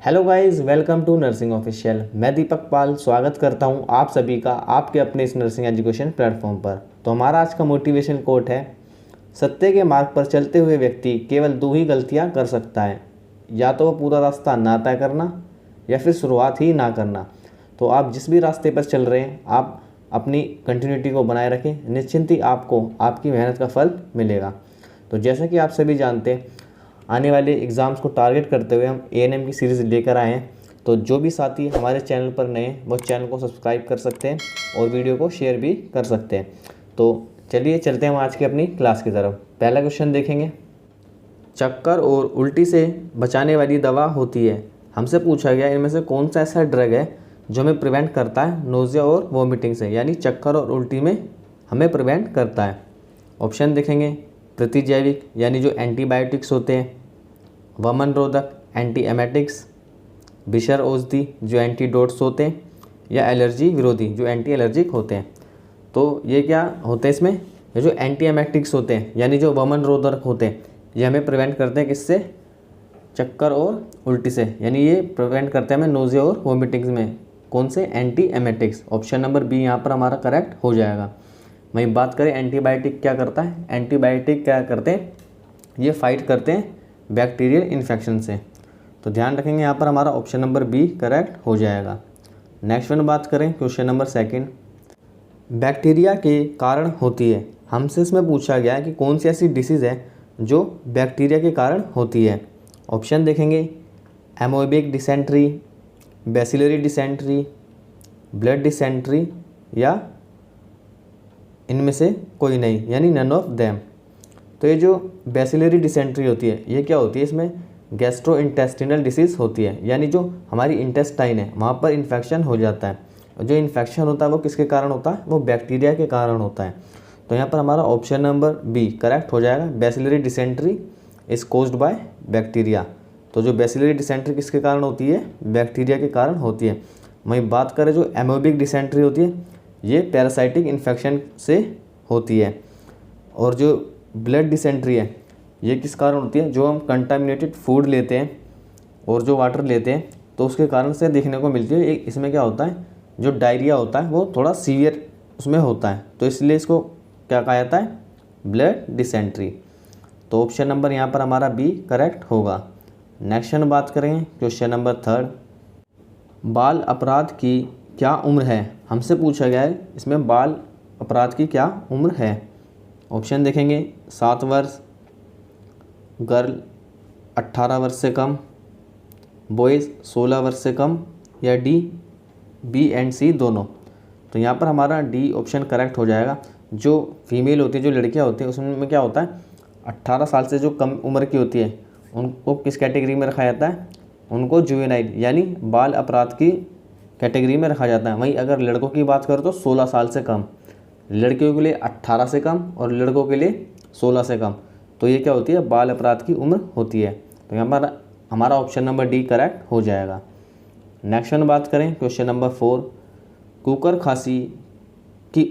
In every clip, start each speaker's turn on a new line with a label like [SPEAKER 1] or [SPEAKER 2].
[SPEAKER 1] Hello guys, welcome to nursing official. मैं दीपक पाल स्वागत करता हूं आप सभी का आपके अपने इस नर्सिंग एजुकेशन प्लेटफॉर्म पर। तो हमारा आज का मोटिवेशन कोट है, सत्य के मार्ग पर चलते हुए व्यक्ति केवल दो ही गलतियां कर सकता है, या तो वह पूरा रास्ता ना तय करना या फिर शुरुआत ही ना करना। तो आप जिस भी रास्ते पर चल रहे हैं, आप अपनी कंटिन्यूटी को बनाए रखें, निश्चिंत ही आपको आपकी मेहनत का फल मिलेगा। तो जैसा कि आप सभी जानते हैं, आने वाले एग्ज़ाम्स को टारगेट करते हुए हम एएनएम की सीरीज़ लेकर आए हैं। तो जो भी साथी हमारे चैनल पर नए हैं वो चैनल को सब्सक्राइब कर सकते हैं और वीडियो को शेयर भी कर सकते हैं। तो चलिए चलते हैं हम आज की अपनी क्लास की तरफ। पहला क्वेश्चन देखेंगे, चक्कर और उल्टी से बचाने वाली दवा होती है। हमसे पूछा गया इनमें से कौन सा ऐसा ड्रग है जो हमें प्रिवेंट करता है नोज़िया और वॉमिटिंग से, यानी चक्कर और उल्टी में हमें प्रिवेंट करता है। ऑप्शन देखेंगे, प्रतिजैविक यानी जो एंटीबायोटिक्स होते हैं, वमन रोधक एंटी एमेटिक्स, विषर औषधि जो एंटीडोट्स होते हैं, या एलर्जी विरोधी जो एंटी एलर्जिक होते हैं। तो ये क्या होते हैं इसमें, ये जो एंटी एमेटिक्स होते हैं यानी जो वमन रोधक होते हैं, ये हमें प्रिवेंट करते हैं किससे, चक्कर और उल्टी से, यानी ये प्रिवेंट करते हैं हमें नोज़िया और वोमिटिंग्स में। कौन से, anti emetics. Option number B यहाँ पर हमारा करेक्ट हो जाएगा। वहीं बात करें एंटीबायोटिक क्या करता है, एंटीबायोटिक क्या करते हैं, ये फाइट करते हैं बैक्टीरियल इन्फेक्शन से। तो ध्यान रखेंगे यहाँ पर हमारा ऑप्शन नंबर बी करेक्ट हो जाएगा। नेक्स्ट वन बात करें, क्वेश्चन नंबर सेकंड, बैक्टीरिया के कारण होती है। हमसे इसमें पूछा गया है कि कौन सी ऐसी डिसीज़ है जो बैक्टीरिया के कारण होती है। ऑप्शन देखेंगे, एमोएबिक dysentery, bacillary dysentery, blood dysentery, या इनमें से कोई नहीं, यानी नन ऑफ देम। तो ये जो बैसिलरी डिसेंट्री होती है, ये क्या होती है, इसमें गैस्ट्रो इंटेस्टिनल डिसीज़ होती है, यानी जो हमारी इंटेस्टाइन है वहाँ पर इन्फेक्शन हो जाता है। और जो इन्फेक्शन होता है वो किसके कारण होता है, वो बैक्टीरिया के कारण होता है। तो यहाँ पर हमारा ऑप्शन नंबर बी करेक्ट हो जाएगा, bacillary dysentery is caused by bacteria. तो जो बैसिलरी डिसेंट्री किसके कारण होती है, बैक्टीरिया के कारण होती है। वहीं बात करें जो एमोबिक डिसेंट्री होती है, ये पैरासाइटिक इन्फेक्शन से होती है। और जो ब्लड डिसेंट्री है, ये किस कारण होती है, जो हम कंटामिनेटेड फूड लेते हैं और जो वाटर लेते हैं तो उसके कारण से देखने को मिलती है। एक इसमें क्या होता है, जो डायरिया होता है वो थोड़ा सीवियर उसमें होता है, तो इसलिए इसको क्या कहा जाता है, ब्लड डिसेंट्री। तो ऑप्शन नंबर यहाँ पर हमारा बी करेक्ट होगा। नेक्स्ट बात करेंगे, क्वेश्चन नंबर थर्ड, बाल अपराध की क्या उम्र है। हमसे पूछा गया है इसमें बाल अपराध की क्या उम्र है। ऑप्शन देखेंगे, 7 वर्ष, गर्ल 18 वर्ष से कम, बॉयज़ 16 वर्ष से कम, या डी, बी एंड सी दोनों। तो यहाँ पर हमारा डी ऑप्शन करेक्ट हो जाएगा। जो फीमेल होती है, जो लड़कियाँ होती हैं, उसमें क्या होता है, 18 साल से जो कम उम्र की होती है उनको किस कैटेगरी में रखा जाता है, उनको जुवेनाइल यानी बाल अपराध की कैटेगरी में रखा जाता है। वहीं अगर लड़कों की बात करें तो 16 साल से कम, लड़कियों के लिए 18 से कम और लड़कों के लिए 16 से कम। तो ये क्या होती है, बाल अपराध की उम्र होती है। तो यहाँ पर हमारा ऑप्शन नंबर डी करेक्ट हो जाएगा। नेक्स्ट वन बात करें, क्वेश्चन नंबर 4, कुकर खांसी की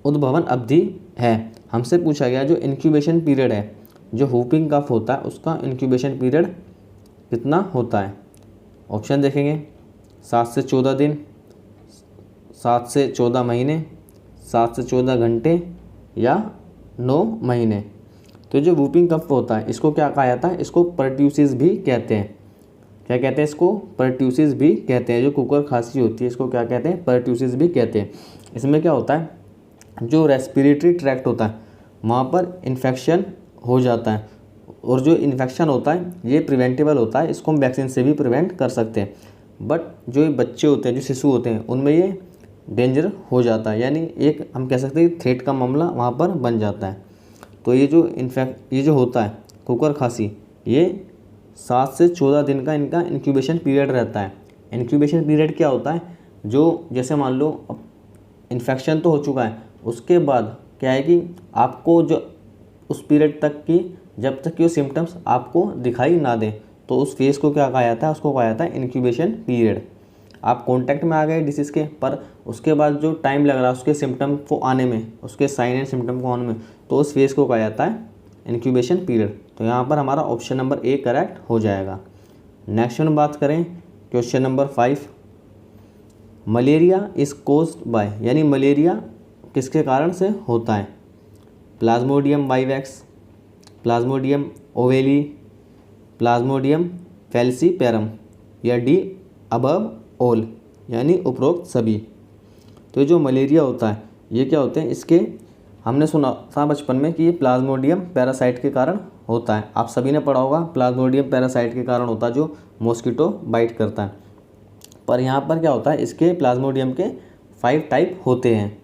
[SPEAKER 1] उद्भवन अवधि है। हमसे पूछा गया जो इंक्यूबेशन पीरियड है, जो हुपिंग कफ होता है उसका इंक्यूबेशन पीरियड कितना होता है। ऑप्शन देखेंगे, 7 से 14 दिन, 7 से 14 महीने, 7 से 14 घंटे, या 9 महीने। तो जो वूपिंग कफ होता है इसको क्या कहा जाता है, इसको परट्यूसिस भी कहते हैं। क्या कहते हैं इसको, परट्यूसिस भी कहते हैं। जो कुकर खांसी होती है इसको क्या कहते हैं, परट्यूसिस भी कहते हैं। इसमें क्या होता है, जो रेस्पिरेटरी ट्रैक्ट होता है वहाँ पर इन्फेक्शन हो जाता है, और जो इन्फेक्शन होता है ये प्रिवेंटेबल होता है, इसको हम वैक्सीन से भी प्रिवेंट कर सकते हैं। बट जो ये बच्चे होते हैं, जो शिशु होते हैं, उनमें ये डेंजर हो जाता है, यानी एक हम कह सकते हैं थ्रेट का मामला वहाँ पर बन जाता है। तो ये जो होता है कुकर खांसी, ये 7 से 14 दिन का इनका इंक्यूबेशन पीरियड रहता है। इंक्यूबेशन पीरियड क्या होता है, जो जैसे मान लो अब इन्फेक्शन तो हो चुका है, उसके बाद क्या है कि आपको जो उस पीरियड तक की, जब तक कि वो सिम्टम्स आपको दिखाई ना दें, तो उस फेज़ को क्या कहा जाता है, उसको कहा जाता है इंक्यूबेशन पीरियड। आप कांटेक्ट में आ गए डिसीज़ के, पर उसके बाद जो टाइम लग रहा है उसके सिम्टम को आने में, उसके साइन एंड सिम्टम को आने में, तो उस फेज़ को कहा जाता है इंक्यूबेशन पीरियड। तो यहाँ पर हमारा ऑप्शन नंबर ए करेक्ट हो जाएगा। नेक्स्ट वन बात करें question number 5, malaria is caused by, यानी मलेरिया किसके कारण से होता है? Plasmodium vivax, Plasmodium ओवेली, Plasmodium falciparum, या डी अबव ऑल, यानी उपरोक्त सभी। तो ये जो मलेरिया होता है ये क्या होते हैं, इसके हमने सुना था बचपन में कि ये प्लाज्मोडियम पैरासाइट के कारण होता है। आप सभी ने पढ़ा होगा प्लाज्मोडियम पैरासाइट के कारण होता है जो मॉस्किटो बाइट करता है। पर यहाँ पर क्या होता है, इसके प्लाज्मोडियम के 5 टाइप होते हैं।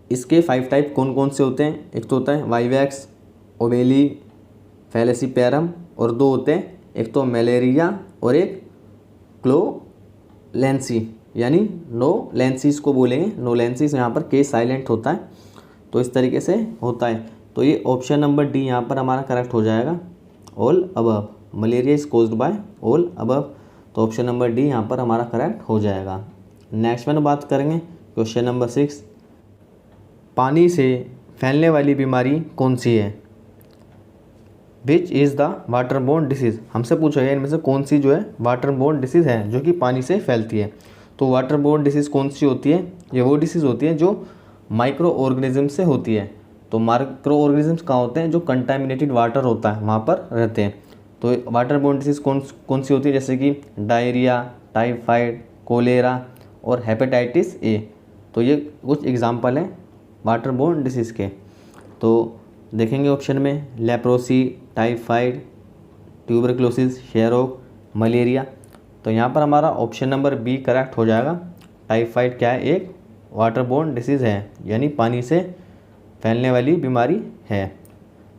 [SPEAKER 1] इसके 5 टाइप कौन कौन से होते हैं? एक तो होता है वाइवैक्स, ओवेली, फैलेसीपेरम, और 2 होते हैं, एक तो मलेरिया और एक क्लोलेंसी, यानी नोलेंसिस को बोलेंगे। नोलेंसिस यहाँ पर के साइलेंट होता है, तो इस तरीके से होता है। तो ये ऑप्शन नंबर डी यहाँ पर हमारा करेक्ट हो जाएगा, all above. Malaria is caused by all above, तो ऑप्शन नंबर डी यहाँ पर हमारा करेक्ट हो जाएगा। नेक्स्ट में बात करेंगे क्वेश्चन नंबर 6, पानी से फैलने वाली बीमारी कौन सी है? Which is the waterborne disease, हमसे पूछा गया इनमें से कौन सी जो है वाटरबोर्न डिसीज़ है जो कि पानी से फैलती है। तो वाटरबोर्न डिसीज़ कौन सी होती है? ये वो डिसीज़ होती है जो माइक्रो ऑर्गेनिज्म से होती है। तो माइक्रो ऑर्गेनिजम्स कहाँ होते हैं? जो कंटामिनेटेड वाटर होता है वहाँ पर रहते हैं। तो वाटरबोर्न डिसीज़ कौन सी होती है? जैसे कि डायरिया, टाइफाइड, कोलेरा और हेपेटाइटिस ए। तो ये कुछ एग्जाम्पल हैं वाटरबोर्न डिसीज़ के। तो देखेंगे ऑप्शन में लेप्रोसी, टाइफाइड, ट्यूबरक्लोसिस, क्षयरोग, मलेरिया। तो यहाँ पर हमारा ऑप्शन नंबर बी करेक्ट हो जाएगा। टाइफाइड क्या है? एक वाटरबोर्न डिसीज़ है, यानी पानी से फैलने वाली बीमारी है।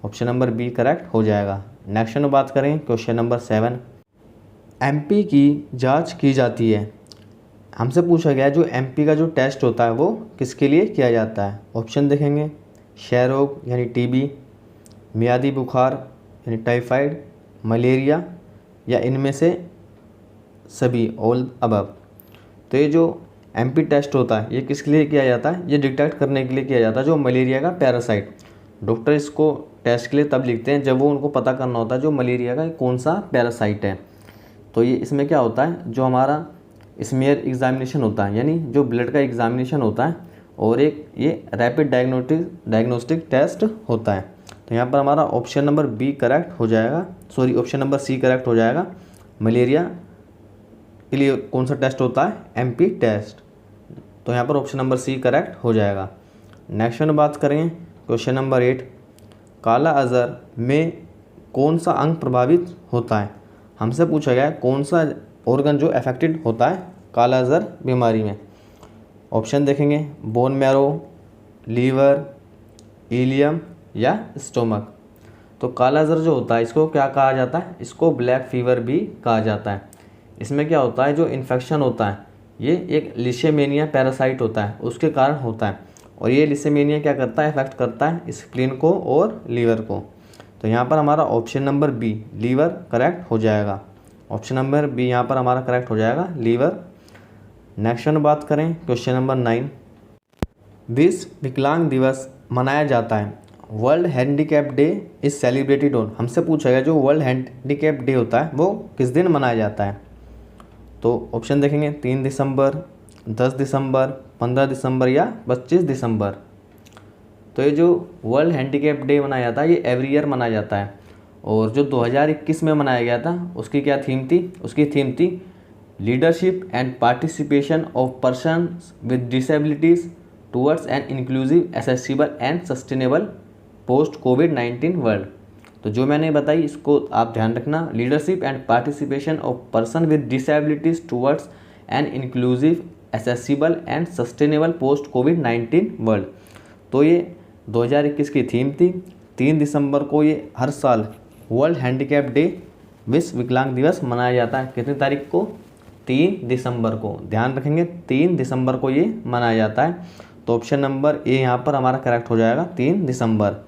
[SPEAKER 1] ऑप्शन नंबर बी करेक्ट हो जाएगा। नेक्स्ट में बात करें क्वेश्चन नंबर 7, एमपी की जांच की जाती है। हमसे पूछा गया जो एमपी का जो टेस्ट होता है वो किसके लिए किया जाता है? ऑप्शन देखेंगे, क्षय रोग यानी टीबी, मियादी बुखार यानी टाइफाइड, मलेरिया, या इनमें से सभी, ऑल अबव। तो ये जो एमपी टेस्ट होता है ये किसके लिए किया जाता है? ये डिटेक्ट करने के लिए किया जाता है जो मलेरिया का पैरासाइट। डॉक्टर इसको टेस्ट के लिए तब लिखते हैं जब वो उनको पता करना होता है जो मलेरिया का कौन सा पैरासाइट है। तो ये इसमें क्या होता है, जो हमारा स्मीयर एग्जामिनेशन होता है, यानी जो ब्लड का एग्जामिनेशन होता है, और एक ये रैपिड डायग्नोस्टिक टेस्ट होता है। तो यहाँ पर हमारा ऑप्शन नंबर बी करेक्ट हो जाएगा, sorry option number C correct हो जाएगा। मलेरिया के लिए कौन सा टेस्ट होता है? MP test. तो यहाँ पर ऑप्शन नंबर सी करेक्ट हो जाएगा। नेक्स्ट में बात करें क्वेश्चन नंबर 8, काला अजहर में कौन सा अंग प्रभावित होता है? हमसे पूछा गया है कौन सा ऑर्गन जो अफेक्टेड होता है काला अजहर बीमारी में। ऑप्शन देखेंगे, बोन मैरो, लीवर, इलियम या स्टोमक। तो काला अजहर जो होता है इसको क्या कहा जाता है? इसको ब्लैक फीवर भी कहा जाता है। इसमें क्या होता है, जो इन्फेक्शन होता है ये एक लिसेमेनिया पैरासाइट होता है उसके कारण होता है, और ये लिसेमेनिया क्या करता है? इफेक्ट करता है स्प्लीन को और लीवर को। तो यहाँ पर हमारा option number B liver correct हो जाएगा। ऑप्शन नंबर बी यहाँ पर हमारा करेक्ट हो जाएगा, लीवर। नेक्स्ट में बात करें क्वेश्चन नंबर 9, विश्व विकलांग दिवस मनाया जाता है। World handicap day is celebrated on. हमसे पूछा गया जो वर्ल्ड हैंडीकैप डे होता है वो किस दिन मनाया जाता है? तो ऑप्शन देखेंगे, 3 दिसंबर, 10 दिसंबर, 15 दिसंबर या 25 दिसंबर। तो ये जो वर्ल्ड हैंडीकैप डे मनाया जाता है ये एवरी ईयर मनाया जाता है, और जो 2021 में मनाया गया था उसकी क्या थीम थी? उसकी थीम थी leadership and participation of persons with disabilities towards an inclusive, accessible and sustainable post covid world. तो जो मैंने बताई इसको आप ध्यान रखना, leadership and participation of person with disabilities towards an inclusive, accessible and sustainable post covid world. तो ये 2021 की थीम थी। 3 दिसंबर को ये हर साल वर्ल्ड हैंडीकैप डे, विश्व विकलांग दिवस मनाया जाता है। कितनी तारीख को? 3 दिसंबर को। ध्यान रखेंगे 3 दिसंबर को ये मनाया जाता है। तो ऑप्शन नंबर ए यहाँ पर हमारा करेक्ट हो जाएगा, 3 दिसंबर।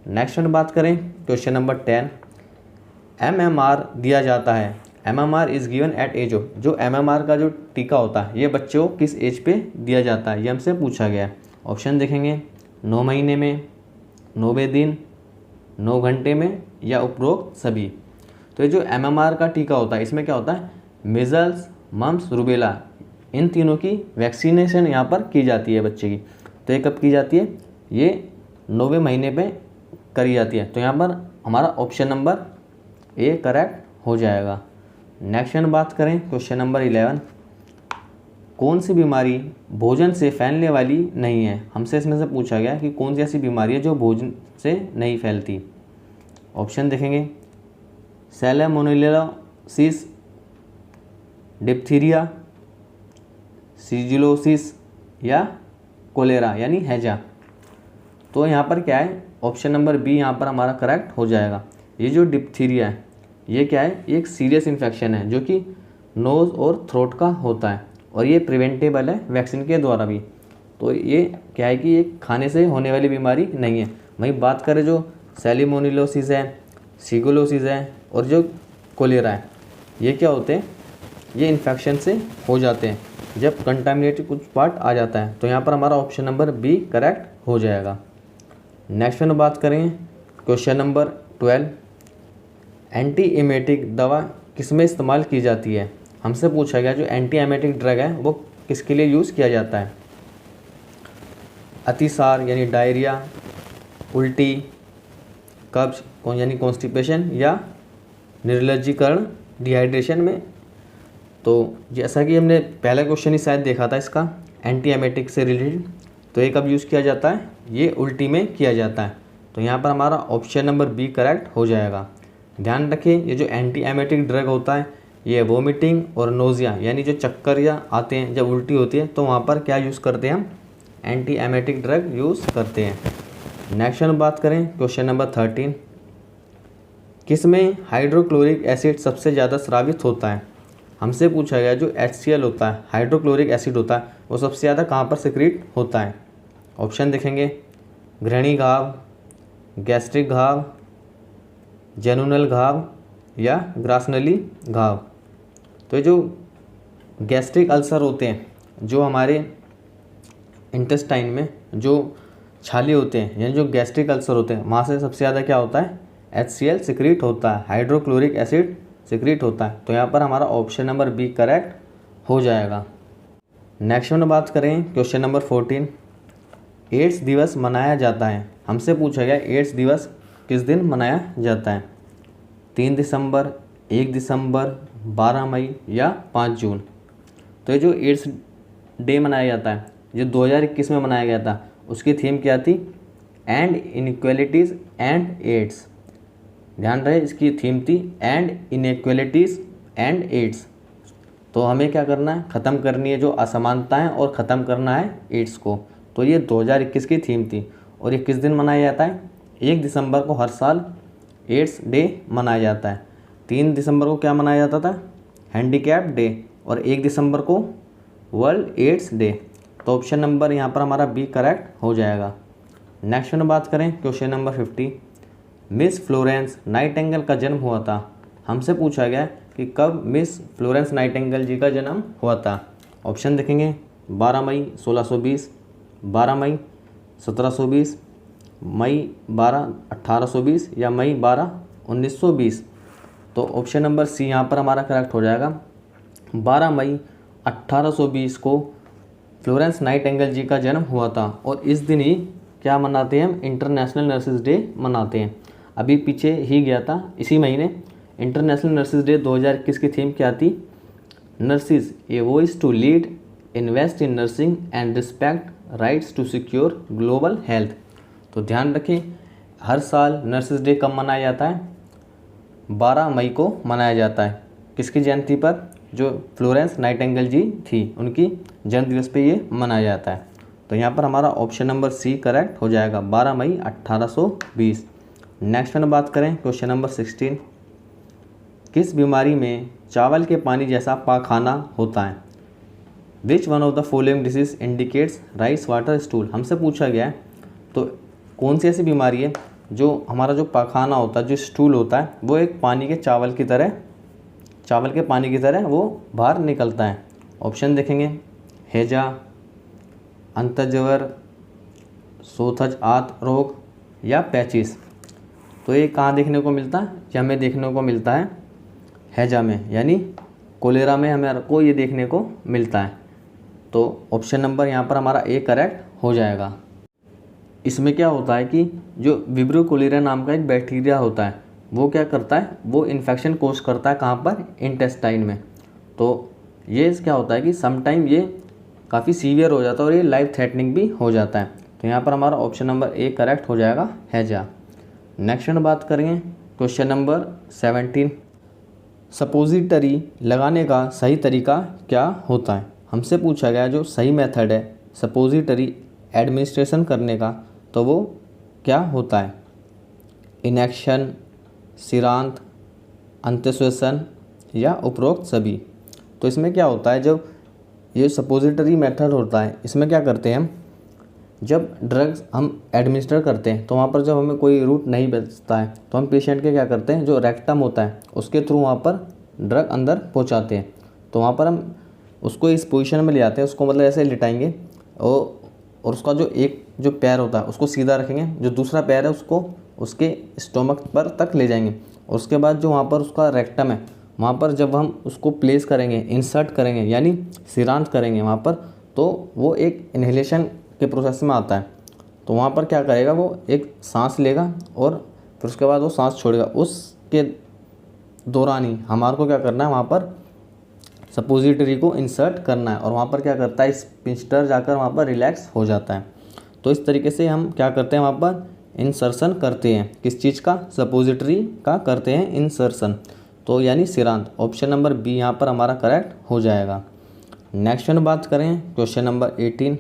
[SPEAKER 1] नेक्स्ट में बात करें क्वेश्चन नंबर 10, MMR दिया जाता है। MMR is given at age of. जो MMR का जो टीका होता है ये बच्चों को किस एज पे दिया जाता है, ये हमसे पूछा गया है। ऑप्शन देखेंगे, 9 महीने में, 90 दिन, 9 घंटे में या उपरोक्त सभी। तो ये जो MMR का टीका होता है इसमें क्या होता है, मीजल्स, मम्प्स, रूबेला, इन तीनों की वैक्सीनेशन यहाँ पर की जाती है बच्चे की। तो ये कब की जाती है, ये 9वें महीने पे करी जाती है। तो यहाँ पर हमारा ऑप्शन नंबर ए करेक्ट हो जाएगा। नेक्स्ट बात करें क्वेश्चन नंबर 11, कौन सी बीमारी भोजन से फैलने वाली नहीं है। हमसे इसमें से पूछा गया कि कौन सी ऐसी बीमारी है जो भोजन से नहीं फैलती। ऑप्शन देखेंगे, सैल्मोनेलासिस, डिप्थीरिया, सीजिलोसिस या कोलेरा यानी हैजा। तो यहाँ पर क्या है, ऑप्शन नंबर बी यहाँ पर हमारा करेक्ट हो जाएगा। ये जो डिप्थीरिया है ये क्या है, एक सीरियस इन्फेक्शन है जो कि नोज़ और थ्रोट का होता है और ये प्रिवेंटेबल है वैक्सीन के द्वारा भी। तो ये क्या है कि ये खाने से होने वाली बीमारी नहीं है। वहीं बात करें जो सैल्मोनेलासिस है, सीगोलोसिस है और जो कोलेरा है, ये क्या होते हैं, ये इन्फेक्शन से हो जाते हैं जब कंटामिनेटेड कुछ पार्ट आ जाता है। तो यहाँ पर हमारा ऑप्शन नंबर बी करेक्ट हो जाएगा। नेक्स्ट में बात करें क्वेश्चन नंबर 12, एंटी एमेटिक दवा किस में इस्तेमाल की जाती है। हमसे पूछा गया जो एंटी एमेटिक ड्रग है वो किसके लिए यूज़ किया जाता है। अतिसार यानी डायरिया, उल्टी, कब्ज यानी कॉन्स्टिपेशन या निर्जलीकरण डिहाइड्रेशन में। तो जैसा कि हमने पहला क्वेश्चन ही शायद देखा था इसका एंटी एमेटिक से रिलेटेड, तो ये कब यूज़ किया जाता है, ये उल्टी में किया जाता है। तो यहाँ पर हमारा ऑप्शन नंबर बी करेक्ट हो जाएगा। ध्यान रखें ये जो एंटी एमेटिक ड्रग होता है ये वोमिटिंग और नोज़िया यानी जो चक्कर या आते हैं जब उल्टी होती है तो वहाँ पर क्या यूज़ करते हैं, हम एंटी एमेटिक ड्रग यूज़ करते हैं। नेक्स्ट बात करें क्वेश्चन नंबर 13, किस में हाइड्रोक्लोरिक एसिड सबसे ज़्यादा स्रावित होता है। हमसे पूछा गया जो HCl होता है, हाइड्रोक्लोरिक एसिड होता है, वो सबसे ज़्यादा कहाँ पर सिक्रीट होता है। ऑप्शन देखेंगे, घृणी घाव, गैस्ट्रिक घाव, जेनुनल घाव या ग्रासनली घाव। तो ये जो गैस्ट्रिक अल्सर होते हैं, जो हमारे इंटेस्टाइन में जो छाले होते हैं यानी जो गैस्ट्रिक अल्सर होते हैं, वहाँ से सबसे ज़्यादा क्या होता है, HCl सिक्रीट होता है, हाइड्रोक्लोरिक एसिड सिक्रीट होता है। तो यहाँ पर हमारा ऑप्शन नंबर बी करेक्ट हो जाएगा। नेक्स्ट में बात करें क्वेश्चन नंबर 14, एड्स दिवस मनाया जाता है। हमसे पूछा गया एड्स दिवस किस दिन मनाया जाता है, 3 दिसंबर, 1 दिसंबर, 12 मई या 5 जून। तो ये जो एड्स डे मनाया जाता है जो 2021 में मनाया गया था, उसकी थीम क्या थी, एंड इनइक्वालिटीज़ एंड एड्स। ध्यान रहे इसकी थीम थी एंड इनइक्वालिटीज़ एंड एड्स। तो हमें क्या करना है, ख़त्म करनी है जो असमानताएं और ख़त्म करना है एड्स को। तो ये 2021 की थीम थी और ये किस दिन मनाया जाता है, 1 दिसंबर को हर साल एड्स डे मनाया जाता है। 3 दिसंबर को क्या मनाया जाता था, हैंडीकैप डे, और 1 दिसंबर को वर्ल्ड एड्स डे। तो ऑप्शन नंबर यहाँ पर हमारा बी करेक्ट हो जाएगा। नेक्स्ट में बात करें question number 50, miss Florence Nightingale का जन्म हुआ था। हमसे पूछा गया कि कब मिस फ्लोरेंस नाइटिंगेल जी का जन्म हुआ था। ऑप्शन देखेंगे, 12 मई 1620, 12 मई 1720, मई 12 1820 या मई 12 1920। तो ऑप्शन नंबर सी यहाँ पर हमारा करेक्ट हो जाएगा। 12 मई 1820 को फ्लोरेंस नाइटिंगेल जी का जन्म हुआ था और इस दिन ही क्या मनाते हैं हम, इंटरनेशनल नर्सिस डे मनाते हैं। अभी पीछे ही गया था इसी महीने इंटरनेशनल नर्सिस डे 2021 की थीम क्या थी, nurses a voice to lead, invest in nursing and respect rights to secure global health. तो ध्यान रखें हर साल नर्सिस डे कब मनाया जाता है, 12 मई को मनाया जाता है। किसकी जयंती पर, जो फ्लोरेंस नाइटिंगेल जी थी उनकी जन्म दिवस पे ये मनाया जाता है। तो यहाँ पर हमारा ऑप्शन नंबर सी करेक्ट हो जाएगा, 12 मई 1820। नेक्स्ट में बात करें क्वेश्चन नंबर 16, किस बीमारी में चावल के पानी जैसा पाखाना होता है। Which one of the following disease indicates rice water stool. हमसे पूछा गया है तो कौन सी ऐसी बीमारी है जो हमारा जो पाखाना होता है, जो स्टूल होता है, वो एक पानी के चावल के पानी की तरह वो बाहर निकलता है। ऑप्शन देखेंगे, हैजा, अंतर्ज्वर, सोथज आत रोग या पैचिस। तो ये कहाँ देखने को मिलता है, ये हमें देखने को मिलता है हैजा में, यानी कोलेरा में हमारे को ये देखने को मिलता है। तो ऑप्शन नंबर यहाँ पर हमारा ए करेक्ट हो जाएगा। इसमें क्या होता है कि जो विब्रियो कोलेरा नाम का एक बैक्टीरिया होता है वो क्या करता है, वो इन्फेक्शन कोज करता है कहाँ पर, इंटेस्टाइन में। तो ये क्या होता है कि समटाइम ये काफ़ी सीवियर हो जाता है और ये लाइफ थ्रेटनिंग भी हो जाता है। तो यहाँ पर हमारा ऑप्शन नंबर ए करेक्ट हो जाएगा, हैजा। नेक्स्ट बात करेंगे क्वेश्चन नंबर 17। सपोजिटरी लगाने का सही तरीका क्या होता है। हमसे पूछा गया जो सही मेथड है सपोजिटरी एडमिनिस्ट्रेशन करने का, तो वो क्या होता है, इनेक्शन, सिरांत, अंत्यश्वसन या उपरोक्त सभी। तो इसमें क्या होता है, जब ये सपोजिटरी मेथड होता है इसमें क्या करते हैं हम, जब ड्रग्स हम एडमिनिस्टर करते हैं तो वहाँ पर जब हमें कोई रूट नहीं बचता है तो हम पेशेंट के क्या करते हैं, जो रेक्टम होता है उसके थ्रू वहाँ पर ड्रग अंदर पहुँचाते हैं। तो वहाँ पर हम उसको इस पोजीशन में ले आते हैं, उसको मतलब ऐसे लिटाएंगे और उसका जो एक जो पैर होता है उसको सीधा रखेंगे, जो दूसरा पैर है उसको उसके स्टोमक पर तक ले जाएंगे। और उसके बाद जो वहाँ पर उसका रेक्टम है वहाँ पर जब हम उसको प्लेस करेंगे, इंसर्ट करेंगे यानी सिरांत करेंगे वहाँ पर, तो वो एक इन्हेलेशन के प्रोसेस में आता है। तो वहाँ पर क्या करेगा, वो एक सांस लेगा और फिर उसके बाद वो सांस छोड़ेगा। उसके दौरान ही हमारे को क्या करना है, वहाँ पर सपोजिटरी को इंसर्ट करना है और वहाँ पर क्या करता है, स्पिंस्टर जाकर वहाँ पर रिलैक्स हो जाता है। तो इस तरीके से हम क्या करते हैं, वहाँ पर इंसर्शन करते हैं, किस चीज़ का, सपोजिटरी का करते हैं इंसर्शन, तो यानी सिरांत। ऑप्शन नंबर बी यहाँ पर हमारा करेक्ट हो जाएगा। नेक्स्ट बात करें क्वेश्चन नंबर 18।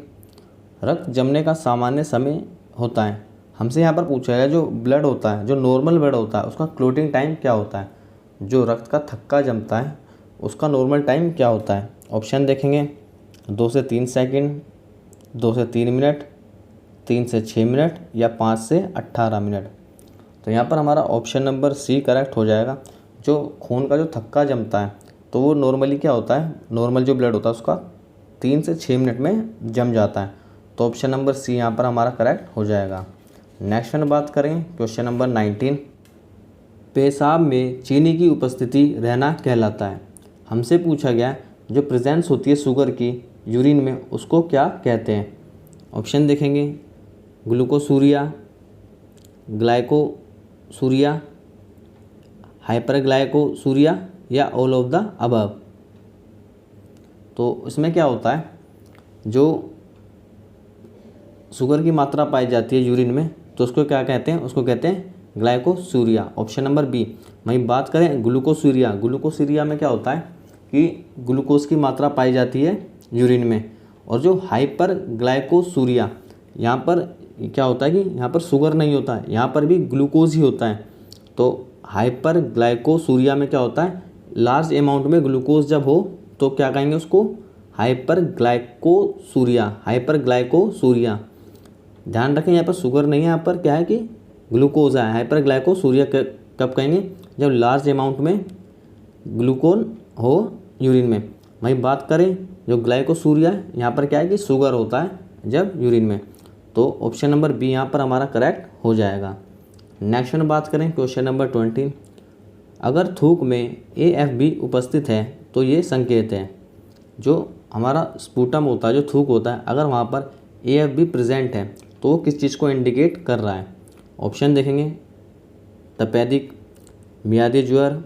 [SPEAKER 1] रक्त जमने का सामान्य समय होता है। हमसे यहाँ पर पूछा गया जो ब्लड होता है, जो नॉर्मल ब्लड होता है उसका क्लोटिंग टाइम क्या होता है, जो रक्त का थक्का जमता है उसका नॉर्मल टाइम क्या होता है। ऑप्शन देखेंगे 2 से 3 सेकंड, 2 से 3 मिनट, 3 से 6 मिनट या 5 से 18 मिनट। तो यहाँ पर हमारा ऑप्शन नंबर सी करेक्ट हो जाएगा। जो खून का जो थक्का जमता है तो वो नॉर्मली क्या होता है, नॉर्मल जो ब्लड होता है उसका 3 से 6 मिनट में जम जाता है। तो ऑप्शन नंबर सी यहाँ पर हमारा करेक्ट हो जाएगा। नेक्स्ट बात करें क्वेश्चन नंबर 19। पेशाब में चीनी की उपस्थिति रहना कहलाता है। हमसे पूछा गया जो प्रेजेंस होती है शुगर की यूरिन में उसको क्या कहते हैं। ऑप्शन देखेंगे ग्लूकोसूरिया, ग्लाइकोसूरिया, हाइपरग्लाइकोसूरिया या ऑल ऑफ द अबव। तो इसमें क्या होता है, जो शुगर की मात्रा पाई जाती है यूरिन में तो उसको क्या कहते हैं, उसको कहते हैं ग्लाइकोसूरिया। Option number B. वहीं बात करें ग्लूकोसूरिया, ग्लूकोसूरिया में क्या होता है कि ग्लूकोज की मात्रा पाई जाती है यूरिन में। और जो हाइपर ग्लाइकोसूरिया यहाँ पर क्या होता है कि यहाँ पर शुगर नहीं होता है, यहाँ पर भी ग्लूकोज ही होता है। तो हाइपर ग्लाइकोसूरिया में क्या होता है, लार्ज अमाउंट में ग्लूकोज जब हो तो क्या कहेंगे उसको, हाइपर ग्लाइकोसूरिया, हाइपर ग्लाइकोसूरिया। ध्यान रखें यहाँ पर शुगर नहीं है, यहाँ पर क्या है कि ग्लूकोज है। हाइपर ग्लाइकोसूरिया कब कहेंगे, जब लार्ज अमाउंट में ग्लूकोन हो यूरिन में। वहीं बात करें जो ग्लाइकोसूरिया यहाँ पर क्या है कि शुगर होता है जब यूरिन में। तो ऑप्शन नंबर बी यहाँ पर हमारा करेक्ट हो जाएगा। नेक्स्ट बात करें क्वेश्चन नंबर 20। अगर थूक में AFB उपस्थित है तो ये संकेत है। जो हमारा स्पूटम होता है, जो थूक होता है, अगर वहाँ पर AFB प्रेजेंट है तो वो किस चीज़ को इंडिकेट कर रहा है। ऑप्शन देखेंगे तपेदिक, मियादी ज्वर,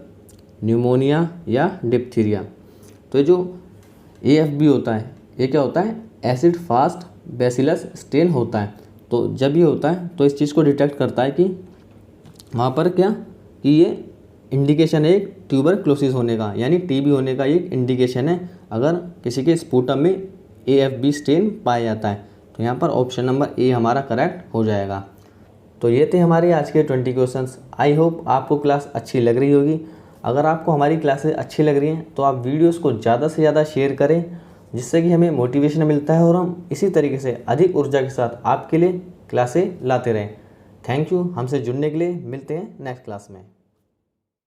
[SPEAKER 1] न्यूमोनिया या डिप्थीरिया। तो ये जो AFB होता है ये क्या होता है, एसिड फास्ट बैसिलस स्टेन होता है। तो जब ये होता है तो इस चीज़ को डिटेक्ट करता है कि वहाँ पर क्या कि ये इंडिकेशन है एक ट्यूबरक्लोसिस होने का, यानी TB होने का एक इंडिकेशन है अगर किसी के स्पूटम में AFB स्टेन पाया जाता है। तो यहाँ पर ऑप्शन नंबर ए हमारा करेक्ट हो जाएगा। तो ये थे हमारे आज के 20 क्वेश्चंस। आई होप आपको क्लास अच्छी लग रही होगी। अगर आपको हमारी क्लासेस अच्छी लग रही हैं तो आप वीडियोस को ज़्यादा से ज़्यादा शेयर करें, जिससे कि हमें मोटिवेशन मिलता है और हम इसी तरीके से अधिक ऊर्जा के साथ आपके लिए क्लासें लाते रहें। Thank you. हमसे जुड़ने के लिए मिलते हैं नेक्स्ट क्लास में।